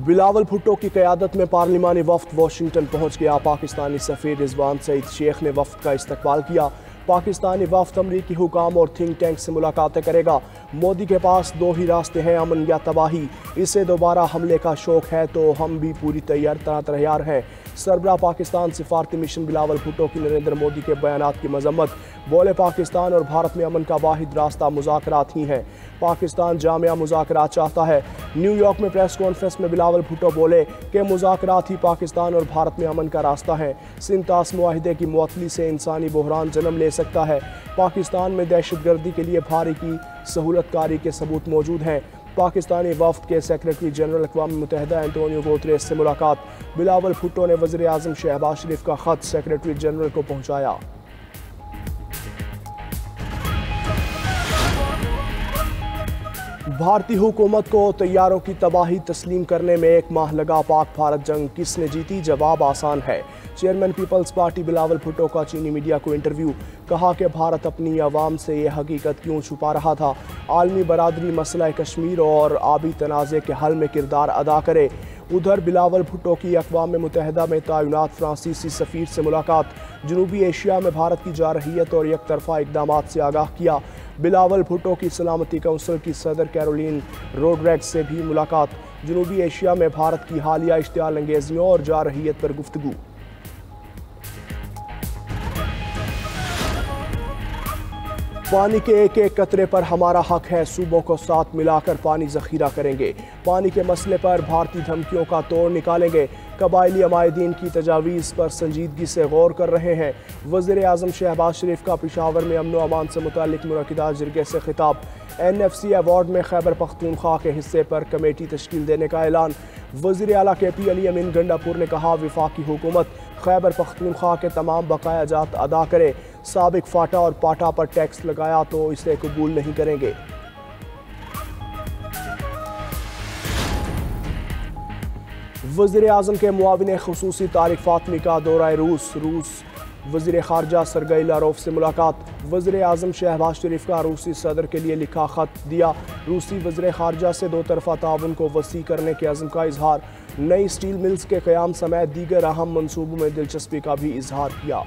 बिलावल भुट्टो की क़यादत में पार्लिमानी वफ़द वाशिंगटन पहुंच गया। पाकिस्तानी सफ़ीर रिजवान सईद शेख ने वफ़द का इस्तकबाल किया। पाकिस्तानी वफ़द अमरीकी हुकाम और थिंक टैंक से मुलाकातें करेगा। मोदी के पास दो ही रास्ते हैं, अमन या तबाही। इसे दोबारा हमले का शौक है तो हम भी पूरी तैयार हैं। सरबराह पाकिस्तान सिफारती मिशन बिलावल भुट्टो की नरेंद्र मोदी के बयानात की मजम्मत। बोले, पाकिस्तान और भारत में अमन का वाहिद रास्ता मुज़ाकरात ही हैं। पाकिस्तान जामिया मुज़ाकरात चाहता है। न्यूयॉर्क में प्रेस कॉन्फ्रेंस में बिलावल भुट्टो बोले कि मुज़ाकरात ही पाकिस्तान और भारत में अमन का रास्ता है। सिंतास मुआहिदे की मुअत्तली से इंसानी बहरान जन्म ले सकता है। पाकिस्तान में दहशतगर्दी के लिए भारी की सहूलतकारी के सबूत मौजूद हैं। पाकिस्तानी वफ़द के सेक्रेटरी जनरल अक़वाम मुत्तहिदा एंटोनियो गुतरेस से मुलाकात। बिलावल भुट्टो ने वज़ीर आज़म शहबाज शरीफ का ख़त सेक्रेटरी जनरल को पहुँचाया। भारतीय हुकूमत को तैयारों की तबाही तस्लीम करने में एक माह लगा। पाक भारत जंग किसने जीती? जवाब आसान है। Chairman People's Party Bilawal Bhutto का चीनी मीडिया को इंटरव्यू। कहा कि भारत अपनी आवाम से ये हकीकत क्यों छुपा रहा था। आलमी बरादरी मसला कश्मीर और आबी तनाज़े के हल में किरदार अदा करे। उधर बिलावल भुट्टो की अक़वाम मुत्तहिदा में तैनात फ्रांसीसी सफ़ीर से मुलाकात। जनूबी एशिया में भारत की जारहियत और एक तरफ़ा इक़दामात से आगाह किया। बिलावल भुट्टो की सलामती कौंसिल की सदर कैरोलिन रोड्रिग्स से भी मुलाकात। जनूबी एशिया में भारत की हालिया इश्तियाल अंगेजियों और जारहियत पर गुफ्तगू। पानी के एक एक कतरे पर हमारा हक है। सूबों को साथ मिलाकर पानी ज़ख़ीरा करेंगे। पानी के मसले पर भारतीय धमकियों का तोड़ निकालेंगे। कबायली अमायदीन की तजावीज़ पर संजीदगी से गौर कर रहे हैं। वज़ीर आज़म शहबाज शरीफ का पेशावर में अमन व अमान से मुताल्लिक़ मुनक़िदा जिरगे से खिताब। NFC अवार्ड में खैबर पख्तूनख्वा के हिस्से पर कमेटी तश्कील देने का ऐलान। वज़ीर आला KP अली अमीन गंडापुर ने कहा, वफाकी हुकूमत खैबर पख्तूनख्वा के तमाम बकाया जात अदा करे। साबिक फाटा और पाटा पर टैक्स लगाया तो इसे कबूल नहीं करेंगे। वज़ीर आज़म के मुआविन ख़ुसूसी तारिक फ़ातमी का दौरा रूस। वज़ीर ख़ारजा सरगई लारोफ से मुलाकात। वज़ीर आज़म शहबाज शरीफ का रूसी सदर के लिए लिखा ख़त दिया। रूसी वज़ीर ख़ारजा से दो तरफ़ा ताउन को वसी करने के अज़्म का इजहार। नई स्टील मिल्स के क़याम समेत दीगर अहम मनसूबों में दिलचस्पी का भी इजहार किया।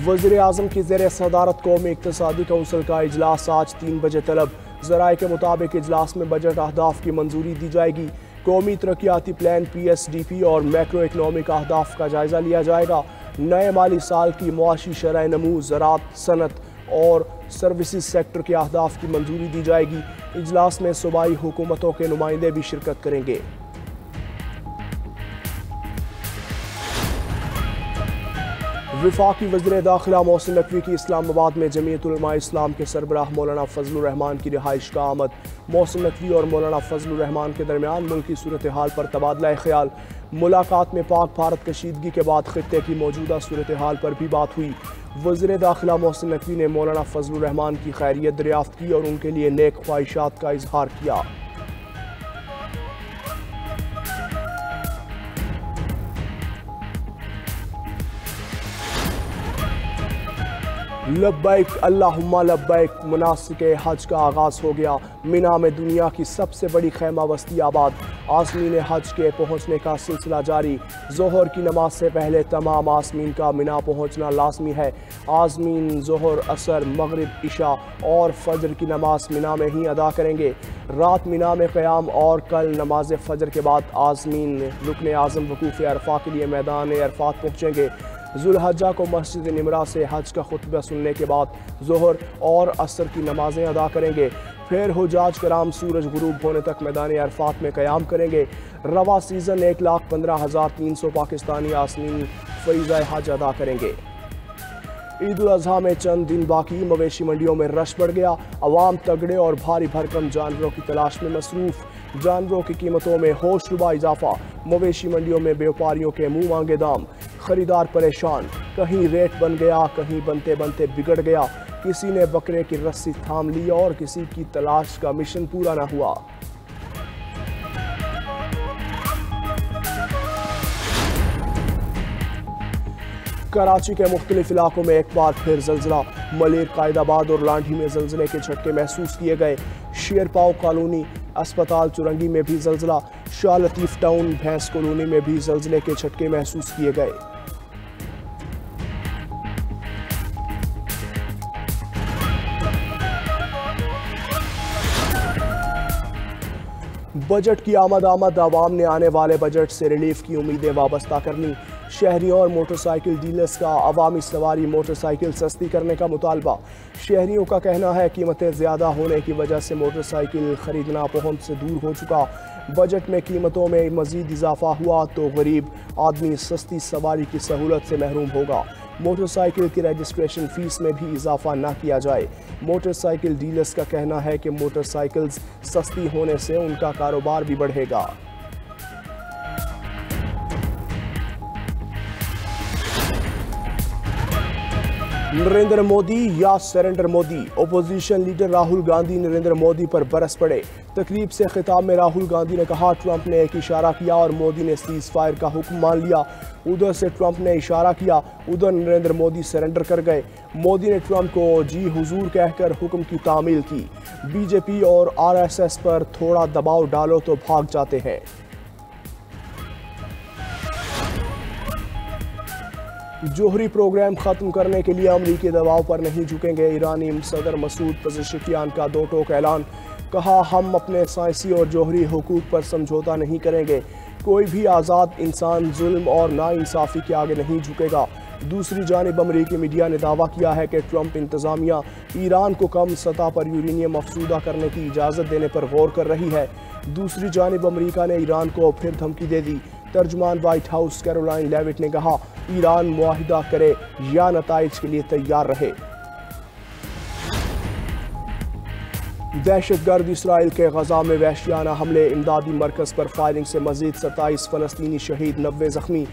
वज़ीर आज़म की ज़ेर सदारत कौमी इक़्तिसादी कौंसिल का इजलास आज 3 बजे तलब। ज़राए के मुताबिक इजलास में बजट अहदाफ की मंजूरी दी जाएगी। कौमी तरक्याती प्लान PSDP और मैक्रो इकनॉमिक अहदाफ का जायज़ा लिया जाएगा। नए माली साल की मुआशी शरह नमू, ज़राअत, सनत और सर्विसेज सेक्टर के अहदाफ की मंजूरी दी जाएगी। इजलास में सूबाई हुकूमतों के नुमाइंदे भी शिरकत करेंगे। वफाकी वज़ीर दाखिला मोहसिन नकवी की इस्लामाबाद में जमीयत उलमा इस्लाम के सरबराह मौलाना फजलुर रहमान की रिहाइश का आमद। मोहसिन नकवी और मौलाना फजलुर रहमान के दरमियान मुल्की सूरत हाल पर तबादला ख्याल। मुलाकात में पाक भारत कशीदगी के बाद खित्ते की मौजूदा सूरत हाल पर भी बात हुई। वज़ीर दाखिला मोहसिन नकवी ने मौलाना फजलुर रहमान की खैरियत दरियाफ्त की और उनके लिए नेक ख्वाहिशात का इजहार किया। लब्बैक अल्लाहुम्मा लब्बैक। मुनासिके हज का आगाज़ हो गया। मिना में दुनिया की सबसे बड़ी खैमा बस्ती आबाद। आसमीन हज के पहुँचने का सिलसिला जारी। ज़ोहर की नमाज से पहले तमाम आसमीन का मिना पहुँचना लाजमी है। आसमीन ज़ोहर, असर, मगरिब, इशा और फजर की नमाज मिना में ही अदा करेंगे। रात मिना में क़याम और कल नमाज फजर के बाद आसमीन रुकन आज़म वकूफ़ अरफा के लिए मैदान अरफात पहुँचेंगे। जुल्हज्जा को मस्जिद निमरा से हज का खुतबा सुनने के बाद ज़ोहर और असर की नमाजें अदा करेंगे। फिर हुजाज कराम सूरज गुरूब होने तक मैदान अरफात में क़याम करेंगे। रवा सीज़न 1,15,300 पाकिस्तानी आसमीन फ़रीज़ा हज अदा करेंगे। ईद उल अज़हा में चंद दिन बाकी। मवेशी मंडियों में रश बढ़ गया। अवाम तगड़े और भारी भरकम जानवरों की तलाश में मसरूफ़। जानवरों की कीमतों में होशरुबा इजाफा। मवेशी मंडियों में व्यापारियों के मुँह मांगे दाम। खरीदार परेशान। कहीं रेट बन गया, कहीं बनते बनते बिगड़ गया। किसी ने बकरे की रस्सी थाम ली और किसी की तलाश का मिशन पूरा न हुआ। कराची के मुख्तलिफ इलाकों में एक बार फिर जल्जला। मलेर, कायदाबाद और लांढी में जल्जले के झटके महसूस किए गए। शेरपाव कॉलोनी, अस्पताल चुरंगी में भी जल्जला। शाह लतीफ टाउन, भैंस कॉलोनी में भी जल्जले के झटके महसूस किए गए। बजट की आमद आवाम ने आने वाले बजट से रिलीफ की उम्मीदें वाबस्ता कर लीं। शहरियों और मोटरसाइकिल डीलर्स का अवामी सवारी मोटरसाइकिल सस्ती करने का मुतालबा। शहरियों का कहना है कीमतें ज़्यादा होने की वजह से मोटरसाइकिल खरीदना पहुंच से दूर हो चुका। बजट में कीमतों में मज़ीद इजाफा हुआ तो गरीब आदमी सस्ती सवारी की सहूलत से महरूम होगा। मोटरसाइकिल की रजिस्ट्रेशन फ़ीस में भी इजाफा ना किया जाए। मोटरसाइकिल डीलर्स का कहना है कि मोटरसाइकिल्स सस्ती होने से उनका कारोबार भी बढ़ेगा। नरेंद्र मोदी या surrender Modi, opposition leader Rahul Gandhi Narendra Modi पर बरस पड़े। तकरीब से खिताब में राहुल गांधी ने कहा, ट्रंप ने एक इशारा किया और मोदी ने सीज फायर का हुक्म मान लिया। उधर से ट्रंप ने इशारा किया, उधर नरेंद्र मोदी सरेंडर कर गए। मोदी ने ट्रंप को जी हुजूर कहकर हुक्म की तामील की। बीजेपी और आरएसएस पर थोड़ा दबाव डालो तो भाग जाते हैं। जोहरी प्रोग्राम खत्म करने के लिए अमरीकी दबाव पर नहीं झुकेंगे। ईरानी सदर मसूद पज़ेश्कियान का दो टोक ऐलान। कहा, हम अपने साइंसी और जोहरी हुकूक पर समझौता नहीं करेंगे। कोई भी आज़ाद इंसान जुल्म और नाइंसाफ़ी के आगे नहीं झुकेगा। दूसरी जानिब अमरीकी मीडिया ने दावा किया है कि ट्रंप इंतज़ामिया ईरान को कम सतह पर यूरेनियम अफसूदा करने की इजाज़त देने पर गौर कर रही है। दूसरी जानिब अमरीका ने ईरान को फिर धमकी दे दी। तर्जुमान व्हाइट हाउस कैरोलाइन लेविट ने कहा, ईरान मुआहिदा करे या नताइज के लिए तैयार रहे। दहशतगर्द इसराइल के गजा में वहशियाना हमले, इमदादी मरकज पर फायरिंग से मजीद 27 फ़लस्तीनी शहीद, 90 जख्मी।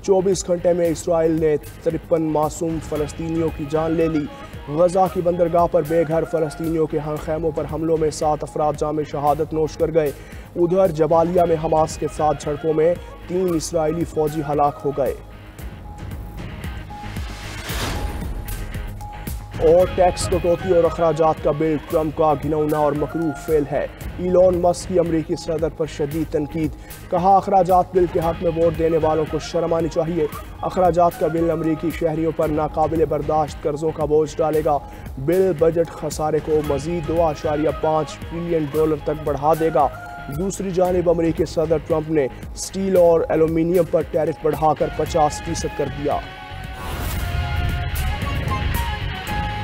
24 घंटे में इसराइल ने 53 मासूम फ़लस्तीनियों की जान ले ली। गजा की बंदरगाह पर बेघर फ़लस्तीनियों के खैमों पर हमलों में 7 अफराद जाम शहादत नोश कर गए। उधर जबालिया में हमास के साथ झड़पों में 3 इसराइली फ़ौजी हलाक हो गए। और टैक्स कटौती और अखराजात का बिल ट्रंप का घिनौना और मकरूह फेल है। इलॉन मस्क की अमरीकी सदर पर शदीद तनकीद। कहा, अखराजात बिल के हक में वोट देने वालों को शर्म आनी चाहिए। अखराजात का बिल अमरीकी शहरियों पर नाकाबिल बर्दाश्त कर्जों का बोझ डालेगा। बिल बजट खसारे को मजीद $2.5 ट्रिलियन तक बढ़ा देगा। दूसरी जानिब अमरीकी सदर ट्रंप ने स्टील और एल्यूमीनियम पर टैरिफ बढ़ाकर 50% कर दिया।